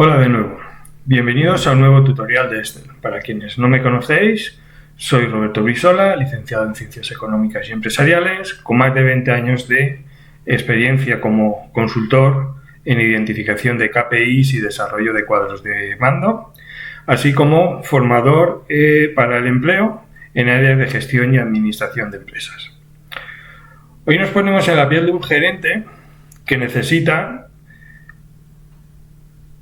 Hola de nuevo, bienvenidos a un nuevo tutorial de Excel. Para quienes no me conocéis, soy Roberto Brizola, licenciado en Ciencias Económicas y Empresariales, con más de 20 años de experiencia como consultor en identificación de KPIs y desarrollo de cuadros de mando, así como formador para el empleo en áreas de gestión y administración de empresas. Hoy nos ponemos en la piel de un gerente que necesita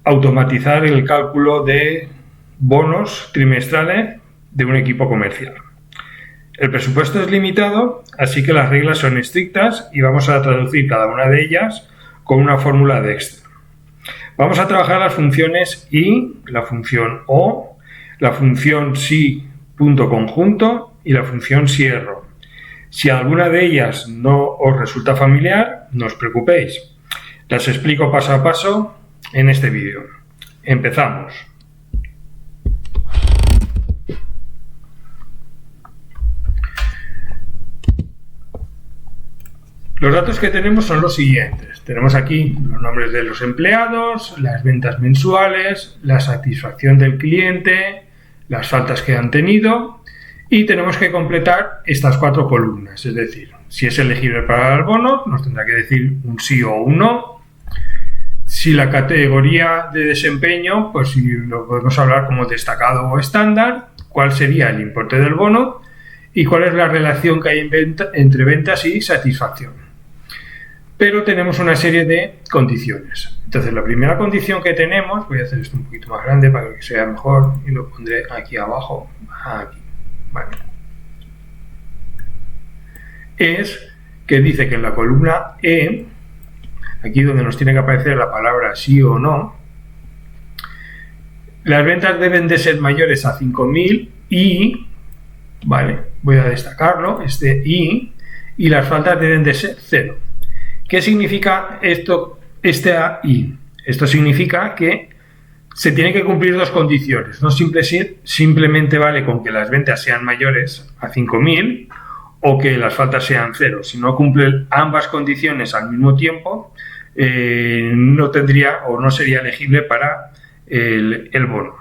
automatizar el cálculo de bonos trimestrales de un equipo comercial. El presupuesto es limitado, así que las reglas son estrictas y vamos a traducir cada una de ellas con una fórmula de Excel. Vamos a trabajar las funciones y, la función o, la función si punto conjunto y la función si error. Si alguna de ellas no os resulta familiar, no os preocupéis. Las explico paso a paso en este vídeo. Empezamos. Los datos que tenemos son los siguientes. Tenemos aquí los nombres de los empleados, las ventas mensuales, la satisfacción del cliente, las faltas que han tenido y tenemos que completar estas 4 columnas. Es decir, si es elegible para el bono, nos tendrá que decir un sí o un no. Si la categoría de desempeño, pues si lo podemos hablar como destacado o estándar, cuál sería el importe del bono y cuál es la relación que hay entre ventas y satisfacción. Pero tenemos una serie de condiciones. Entonces, la primera condición que tenemos, voy a hacer esto un poquito más grande para que sea mejor y lo pondré aquí abajo, aquí, vale. Es que dice que en la columna E, aquí donde nos tiene que aparecer la palabra sí o no, las ventas deben de ser mayores a 5.000 y, vale, voy a destacarlo, este y las faltas deben de ser 0. ¿Qué significa esto, este y? Esto significa que se tienen que cumplir 2 condiciones. No simplemente vale con que las ventas sean mayores a 5.000 o que las faltas sean 0. Si no cumplen ambas condiciones al mismo tiempo, no tendría o no sería elegible para el bono.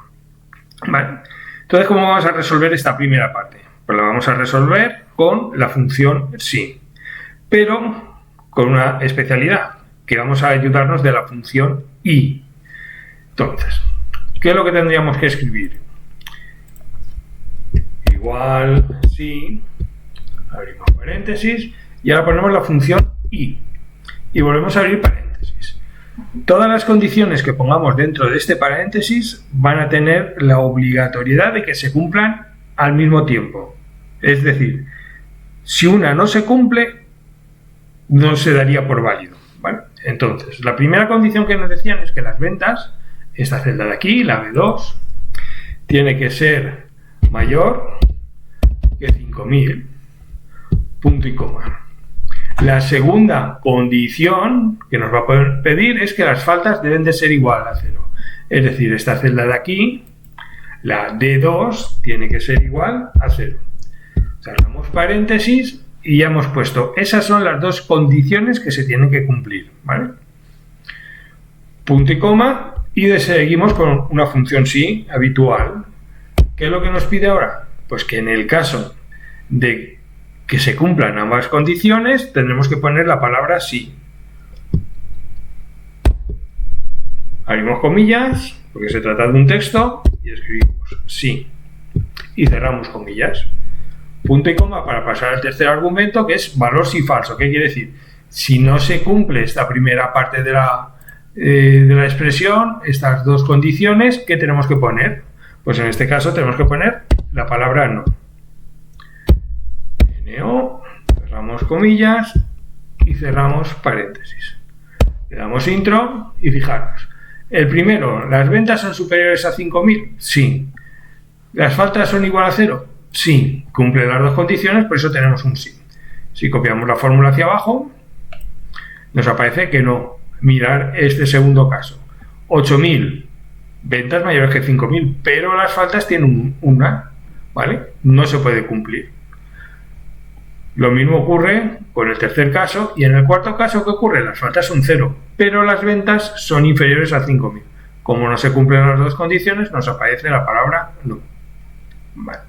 Vale. Entonces, ¿cómo vamos a resolver esta primera parte? Pues la vamos a resolver con la función sí, pero con una especialidad, que vamos a ayudarnos de la función y. Entonces, ¿qué es lo que tendríamos que escribir? Igual sí, abrimos paréntesis y ahora ponemos la función y volvemos a abrir paréntesis. Todas las condiciones que pongamos dentro de este paréntesis van a tener la obligatoriedad de que se cumplan al mismo tiempo. Es decir, si una no se cumple, no se daría por válido, ¿vale? Entonces, la primera condición que nos decían es que las ventas, esta celda de aquí, la B2, tiene que ser mayor que 5.000, punto y coma. La segunda condición que nos va a pedir es que las faltas deben de ser igual a 0. Es decir, esta celda de aquí, la D2, tiene que ser igual a 0. Cerramos paréntesis y ya hemos puesto. Esas son las 2 condiciones que se tienen que cumplir, ¿vale? Punto y coma y seguimos con una función sí habitual. ¿Qué es lo que nos pide ahora? Pues que en el caso de que se cumplan ambas condiciones, tendremos que poner la palabra sí. Abrimos comillas, porque se trata de un texto, y escribimos sí. Y cerramos comillas. Punto y coma para pasar al tercer argumento, que es valor sí falso. ¿Qué quiere decir? Si no se cumple esta primera parte de la expresión, estas 2 condiciones, ¿qué tenemos que poner? Pues en este caso tenemos que poner la palabra no. No, cerramos comillas y cerramos paréntesis. Le damos intro y fijaros. El primero, ¿las ventas son superiores a 5.000? Sí. ¿Las faltas son igual a 0? Sí. Cumple las 2 condiciones, por eso tenemos un sí. Si copiamos la fórmula hacia abajo, nos aparece que no. Mirar este segundo caso. 8.000, ventas mayores que 5.000, pero las faltas tienen una, ¿vale? No se puede cumplir. Lo mismo ocurre con el tercer caso y en el cuarto caso, ¿qué ocurre? Las faltas son 0, pero las ventas son inferiores a 5.000. Como no se cumplen las dos condiciones, nos aparece la palabra no. Vale.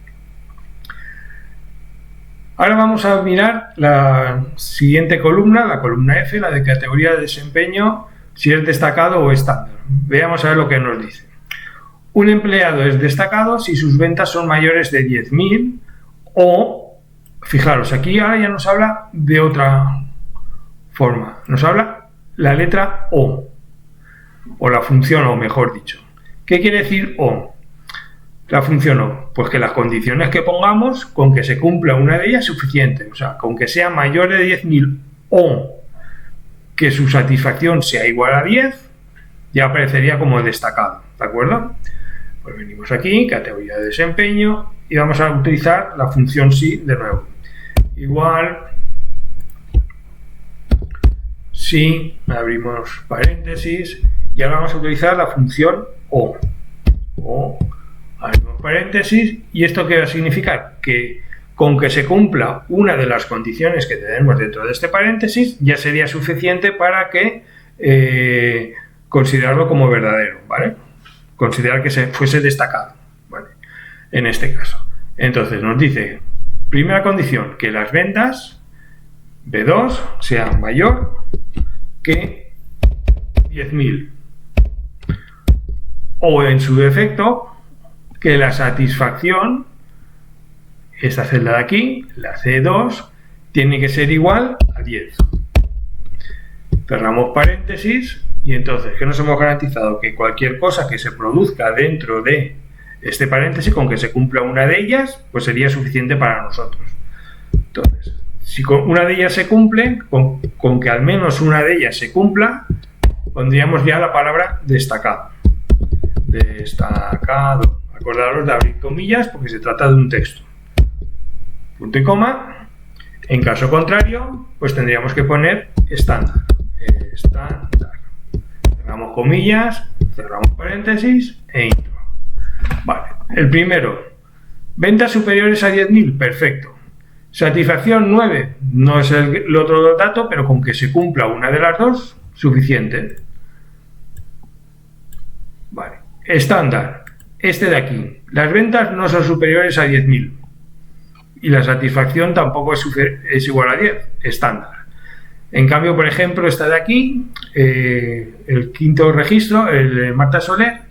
Ahora vamos a mirar la siguiente columna, la columna F, la de categoría de desempeño, si es destacado o estándar. Veamos a ver lo que nos dice. Un empleado es destacado si sus ventas son mayores de 10.000 o, fijaros, aquí ahora ya nos habla de otra forma. Nos habla la letra O la función O, mejor dicho. ¿Qué quiere decir O? La función O, pues que las condiciones que pongamos, con que se cumpla una de ellas es suficiente. O sea, con que sea mayor de 10.000 o que su satisfacción sea igual a 10, ya aparecería como destacado, ¿de acuerdo? Pues venimos aquí, categoría de desempeño, y vamos a utilizar la función si de nuevo. Igual, si, abrimos paréntesis, y ahora vamos a utilizar la función O, abrimos paréntesis, y esto qué va a significar que con que se cumpla una de las condiciones que tenemos dentro de este paréntesis ya sería suficiente para que considerarlo como verdadero, ¿vale? Considerar que se fuese destacado, ¿vale? En este caso. Entonces nos dice, primera condición, que las ventas B2 sean mayor que 10.000 o en su defecto que la satisfacción, esta celda de aquí, la C2, tiene que ser igual a 10. Cerramos paréntesis y entonces, ¿qué nos hemos garantizado? Que cualquier cosa que se produzca dentro de este paréntesis, con que se cumpla una de ellas, pues sería suficiente para nosotros. Entonces, si una de ellas se cumple, con que al menos una de ellas se cumpla, pondríamos ya la palabra destacado. Destacado. Acordaros de abrir comillas porque se trata de un texto. Punto y coma. En caso contrario, pues tendríamos que poner estándar. Estándar. Cerramos comillas, cerramos paréntesis e intro. Vale. El primero. Ventas superiores a 10.000. Perfecto. Satisfacción 9. No es el otro dato, pero con que se cumpla una de las dos, suficiente. Vale. Estándar. Este de aquí. Las ventas no son superiores a 10.000. Y la satisfacción tampoco es igual a 10, estándar. En cambio, por ejemplo, esta de aquí, el quinto registro, el de Marta Soler,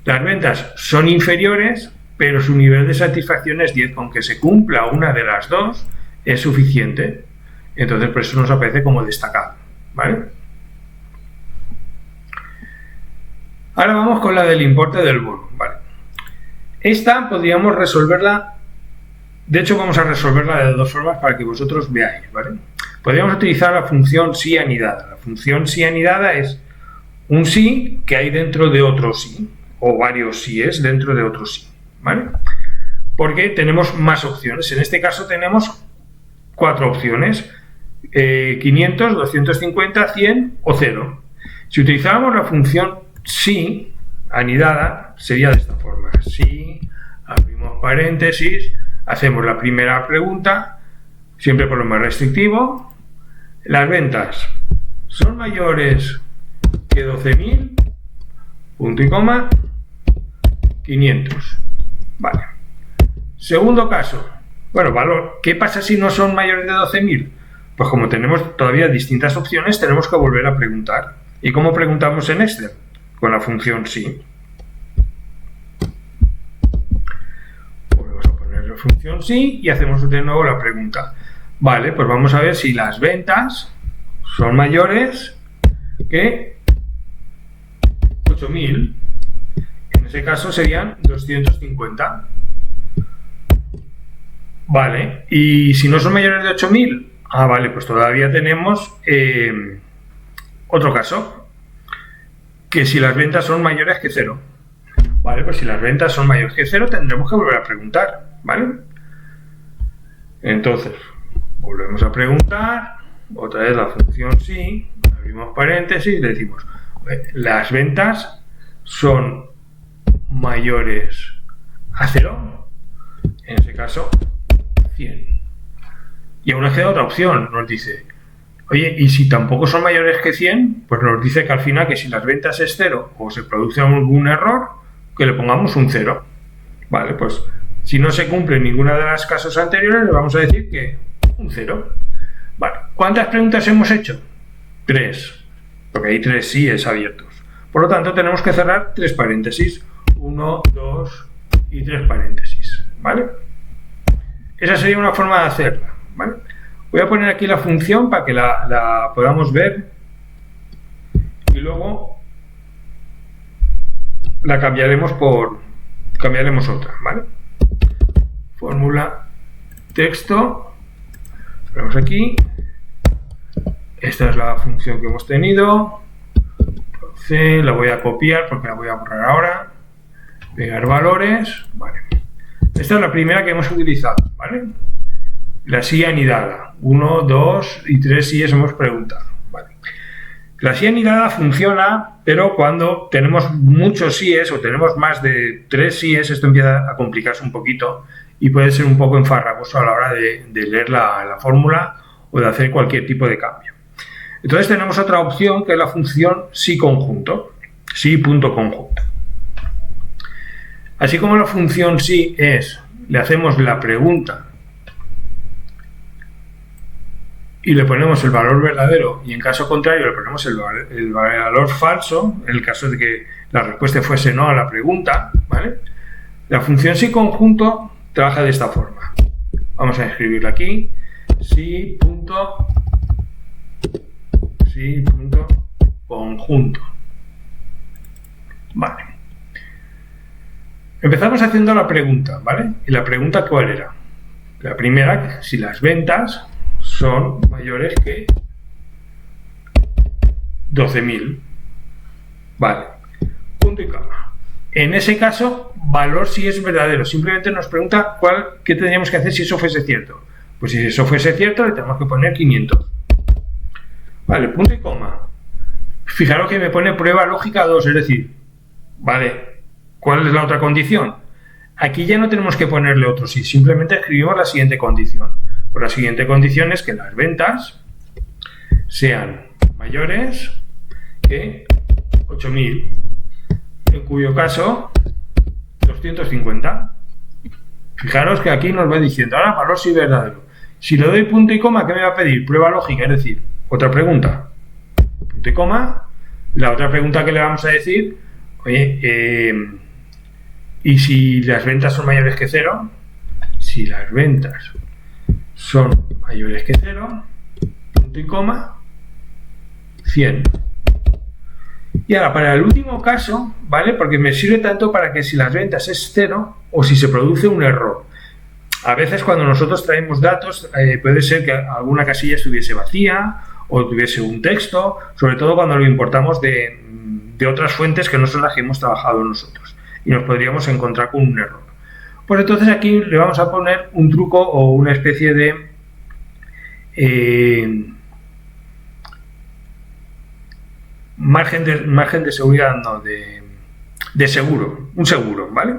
las ventas son inferiores, pero su nivel de satisfacción es 10, con que se cumpla una de las dos es suficiente. Entonces, por eso nos aparece como destacado, ¿vale? Ahora vamos con la del importe del bono, ¿vale? Esta podríamos resolverla. De hecho, vamos a resolverla de dos formas para que vosotros veáis, ¿vale? Podríamos utilizar la función si anidada. La función si anidada es un sí que hay dentro de otro sí, o varios síes dentro de otro sí, ¿vale? Porque tenemos más opciones. En este caso tenemos 4 opciones, 500, 250, 100 o 0. Si utilizáramos la función si anidada, sería de esta forma. Si, abrimos paréntesis, hacemos la primera pregunta, siempre por lo más restrictivo. Las ventas son mayores que 12.000, punto y coma, 500. Vale. Segundo caso. Bueno, valor. ¿Qué pasa si no son mayores de 12.000? Pues como tenemos todavía distintas opciones, tenemos que volver a preguntar. ¿Y cómo preguntamos en Excel? Con la función si. Función sí y hacemos de nuevo la pregunta. Vale, pues vamos a ver si las ventas son mayores que 8.000. En ese caso serían 250. Vale, y si no son mayores de 8.000, vale, pues todavía tenemos otro caso, que si las ventas son mayores que 0. Vale, pues si las ventas son mayores que 0 tendremos que volver a preguntar, ¿vale? Entonces, volvemos a preguntar, otra vez la función sí, abrimos paréntesis y decimos, las ventas son mayores a 0, en ese caso 100. Y aún nos queda otra opción, nos dice, Oye, y si tampoco son mayores que 100, pues nos dice que al final que si las ventas es 0 o se produce algún error, que le pongamos un 0. Vale, pues si no se cumple ninguna de las casos anteriores, le vamos a decir que un 0. Vale, ¿cuántas preguntas hemos hecho? 3, porque hay 3 síes abiertos. Por lo tanto, tenemos que cerrar 3 paréntesis. 1, 2 y 3 paréntesis. ¿Vale? Esa sería una forma de hacerla. ¿Vale? Voy a poner aquí la función para que la podamos ver y luego la cambiaremos otra. ¿Vale? Fórmula texto. Ponemos aquí. Esta es la función que hemos tenido. C, la voy a copiar porque la voy a borrar ahora. Pegar valores. Vale. Esta es la primera que hemos utilizado. ¿Vale? La sí anidada. 1, 2 y 3 síes hemos preguntado. Vale. La sí anidada funciona, pero cuando tenemos muchos síes o tenemos más de 3 síes, esto empieza a complicarse un poquito y puede ser un poco enfarragoso a la hora de leer la fórmula o de hacer cualquier tipo de cambio. Entonces tenemos otra opción que es la función sí conjunto, sí.conjunto. Así como la función sí le hacemos la pregunta y le ponemos el valor verdadero y en caso contrario le ponemos el valor falso, en el caso de que la respuesta fuese no a la pregunta, ¿vale? La función sí conjunto trabaja de esta forma. Vamos a escribirla aquí, sí.conjunto. Vale. Empezamos haciendo la pregunta, ¿vale? ¿Y la pregunta cuál era? La primera, si las ventas son mayores que 12.000. Vale. Punto y coma. En ese caso, valor si es verdadero. Simplemente nos pregunta qué tendríamos que hacer si eso fuese cierto. Pues si eso fuese cierto, le tenemos que poner 500. Vale, punto y coma. Fijaros que me pone prueba lógica 2, es decir, vale, ¿cuál es la otra condición? Aquí ya no tenemos que ponerle otro sí, simplemente escribimos la siguiente condición. Pues la siguiente condición es que las ventas sean mayores que 8.000, en cuyo caso 250. Fijaros que aquí nos va diciendo, ahora valor sí verdadero. Si le doy punto y coma, ¿qué me va a pedir? Prueba lógica, es decir, otra pregunta. Punto y coma. La otra pregunta que le vamos a decir, oye, ¿y si las ventas son mayores que 0? Si las ventas son mayores que 0, punto y coma, 100. Y ahora, para el último caso, ¿vale? Porque me sirve tanto para que si las ventas es 0 o si se produce un error. A veces cuando nosotros traemos datos, puede ser que alguna casilla estuviese vacía o tuviese un texto, sobre todo cuando lo importamos de otras fuentes que no son las que hemos trabajado nosotros. Y nos podríamos encontrar con un error. Pues entonces aquí le vamos a poner un truco o una especie de margen de seguridad, no, de seguro, un seguro, ¿vale?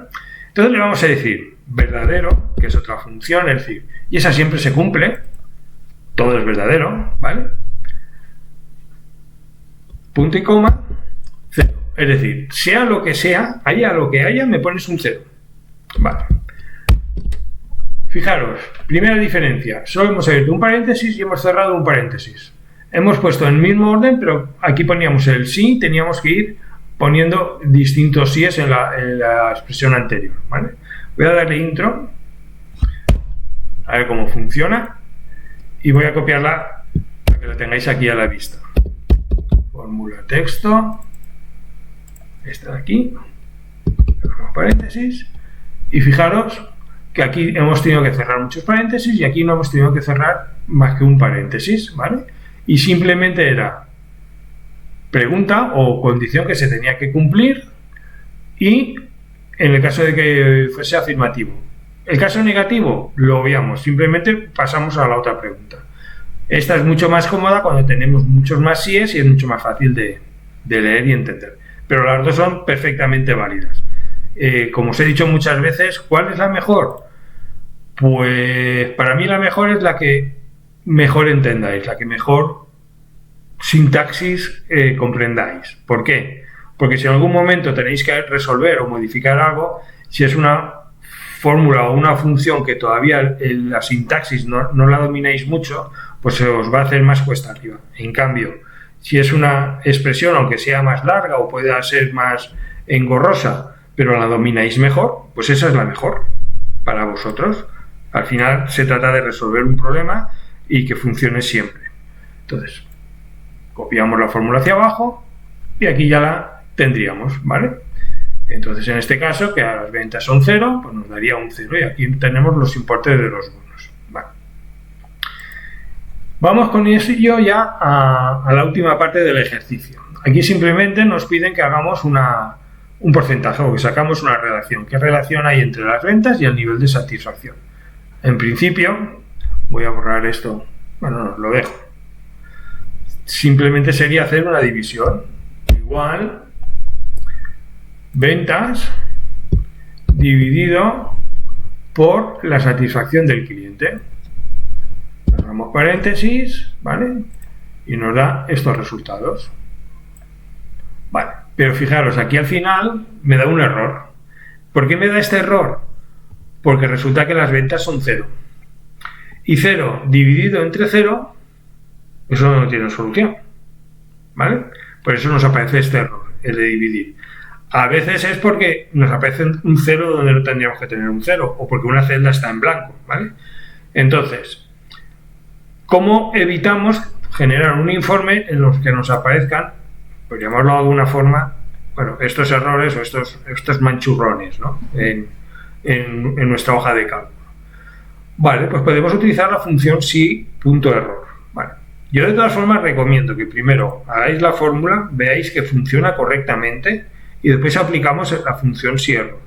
Entonces le vamos a decir verdadero, que es otra función, es decir, y esa siempre se cumple, todo es verdadero, ¿vale? Punto y coma, 0. Es decir, sea lo que sea, haya lo que haya, me pones un 0. Vale. Fijaros, primera diferencia, solo hemos abierto un paréntesis y hemos cerrado un paréntesis. Hemos puesto en el mismo orden, pero aquí poníamos el sí, teníamos que ir poniendo distintos síes en la expresión anterior, ¿vale? Voy a darle intro, a ver cómo funciona, y voy a copiarla para que la tengáis aquí a la vista. Fórmula texto, esta de aquí, paréntesis, y fijaros que aquí hemos tenido que cerrar muchos paréntesis y aquí no hemos tenido que cerrar más que un paréntesis, ¿vale? Y simplemente era pregunta o condición que se tenía que cumplir y en el caso de que fuese afirmativo. El caso negativo lo obviamos, simplemente pasamos a la otra pregunta. Esta es mucho más cómoda cuando tenemos muchos más síes y es mucho más fácil de leer y entender. Pero las dos son perfectamente válidas. Como os he dicho muchas veces, ¿cuál es la mejor? Pues para mí la mejor es la que mejor entendáis, la que mejor sintaxis comprendáis. ¿Por qué? Porque si en algún momento tenéis que resolver o modificar algo, si es una fórmula o una función que todavía la sintaxis no la domináis mucho, pues se os va a hacer más cuesta arriba. En cambio, si es una expresión, aunque sea más larga o pueda ser más engorrosa, pero la domináis mejor, pues esa es la mejor para vosotros. Al final se trata de resolver un problema y que funcione siempre. Entonces, copiamos la fórmula hacia abajo y aquí ya la tendríamos, ¿vale? Entonces, en este caso, que a las ventas son 0, pues nos daría un 0 y aquí tenemos los importes de los bonos. Vale. Vamos con ello ya a la última parte del ejercicio. Aquí simplemente nos piden que hagamos un porcentaje o que sacamos una relación. ¿Qué relación hay entre las ventas y el nivel de satisfacción? En principio, voy a borrar esto, bueno, no, lo dejo. Simplemente sería hacer una división. Igual ventas dividido por la satisfacción del cliente. Cerramos paréntesis, ¿vale? Y nos da estos resultados. Vale, pero fijaros, aquí al final me da un error. ¿Por qué me da este error? Porque resulta que las ventas son 0. Y 0 dividido entre 0, eso no tiene solución, ¿vale? Por eso nos aparece este error, el de dividir. A veces es porque nos aparece un 0 donde no tendríamos que tener un 0, o porque una celda está en blanco, ¿vale? Entonces, ¿cómo evitamos generar un informe en los que nos aparezcan, por llamarlo de alguna forma, bueno, estos errores o estos manchurrones, ¿no? En nuestra hoja de cálculo? Vale, pues podemos utilizar la función si.error. Vale. Yo de todas formas recomiendo que primero hagáis la fórmula, veáis que funciona correctamente y después aplicamos la función si.error.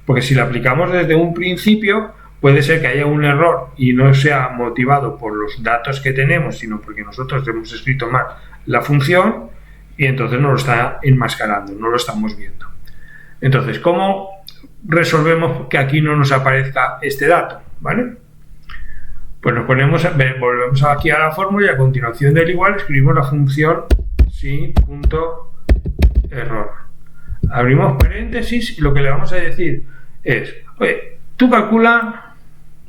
Porque si la aplicamos desde un principio, puede ser que haya un error y no sea motivado por los datos que tenemos, sino porque nosotros hemos escrito mal la función y entonces nos lo está enmascarando, no lo estamos viendo. Entonces, ¿cómo resolvemos que aquí no nos aparezca este dato? ¿Vale? Pues volvemos aquí a la fórmula y a continuación del igual escribimos la función si.error. Abrimos paréntesis y lo que le vamos a decir es, oye, tú calcula,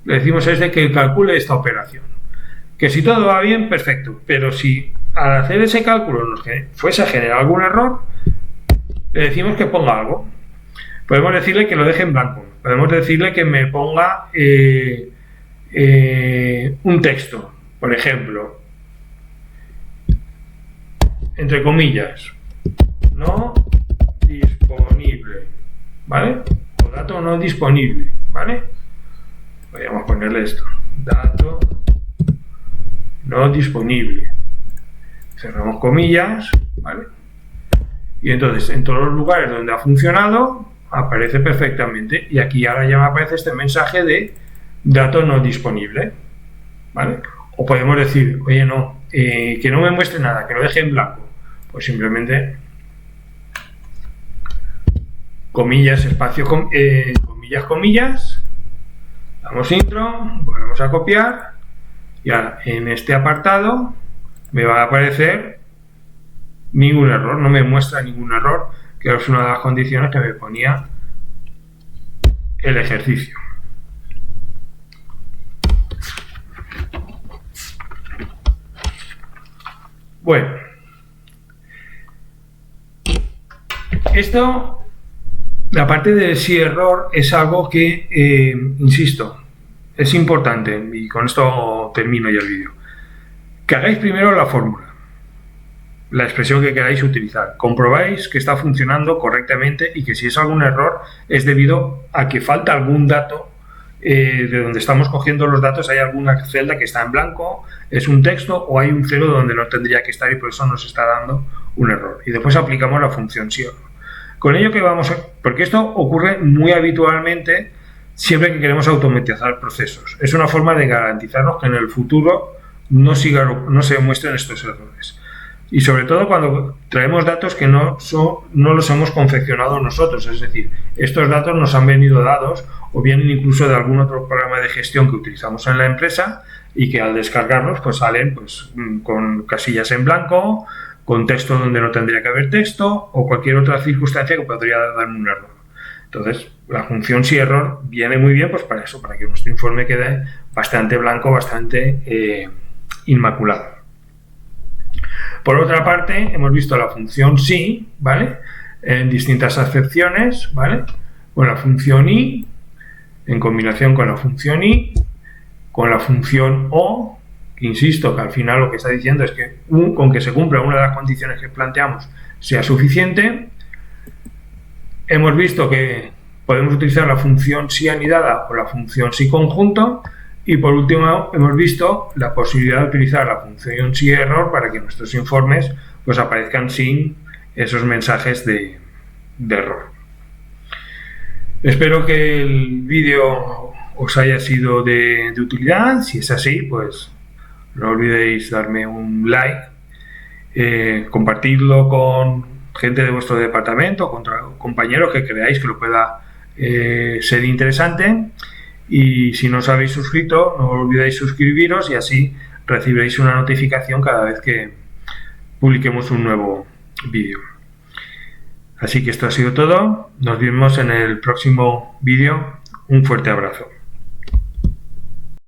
le decimos que calcule esta operación. Que si todo va bien, perfecto, pero si al hacer ese cálculo nos fuese a generar algún error, le decimos que ponga algo. Podemos decirle que lo deje en blanco, podemos decirle que me ponga un texto, por ejemplo, entre comillas, no disponible, ¿vale? O dato no disponible, ¿vale? Podríamos ponerle esto, dato no disponible. Cerramos comillas, ¿vale? Y entonces en todos los lugares donde ha funcionado aparece perfectamente y aquí ahora ya me aparece este mensaje de dato no disponible, ¿vale? O podemos decir, oye, no, que no me muestre nada, que lo deje en blanco. Pues simplemente comillas, espacio, comillas, comillas, damos intro, volvemos a copiar y ahora en este apartado me va a aparecer ningún error, no me muestra ningún error, que es una de las condiciones que me ponía el ejercicio. Bueno, esto, la parte del si error es algo que, insisto, es importante y con esto termino ya el vídeo. Que hagáis primero la fórmula, la expresión que queráis utilizar. Comprobáis que está funcionando correctamente y que si es algún error es debido a que falta algún dato de donde estamos cogiendo los datos, hay alguna celda que está en blanco, es un texto o hay un 0 donde no tendría que estar y por eso nos está dando un error. Y después aplicamos la función si error. Con ello que vamos a... Porque esto ocurre muy habitualmente siempre que queremos automatizar procesos. Es una forma de garantizarnos que en el futuro no se muestren estos errores. Y sobre todo cuando traemos datos que no los hemos confeccionado nosotros, es decir, estos datos nos han venido dados o vienen incluso de algún otro programa de gestión que utilizamos en la empresa y que al descargarlos pues salen pues, con casillas en blanco, con texto donde no tendría que haber texto o cualquier otra circunstancia que podría dar un error. Entonces, la función si-error viene muy bien pues para eso, para que nuestro informe quede bastante blanco, bastante inmaculado. Por otra parte, hemos visto la función si, ¿vale? En distintas acepciones, ¿vale? Con la función i, en combinación con la función i, con la función o, que insisto que al final lo que está diciendo es que con que se cumpla una de las condiciones que planteamos sea suficiente. Hemos visto que podemos utilizar la función si anidada o la función si conjunto. Y por último, hemos visto la posibilidad de utilizar la función si-error para que nuestros informes pues, aparezcan sin esos mensajes de error. Espero que el vídeo os haya sido de utilidad. Si es así, pues no olvidéis darme un like, compartirlo con gente de vuestro departamento, con compañeros que creáis que lo pueda ser interesante. Y si no os habéis suscrito, no olvidéis suscribiros y así recibiréis una notificación cada vez que publiquemos un nuevo vídeo. Así que esto ha sido todo. Nos vemos en el próximo vídeo. Un fuerte abrazo.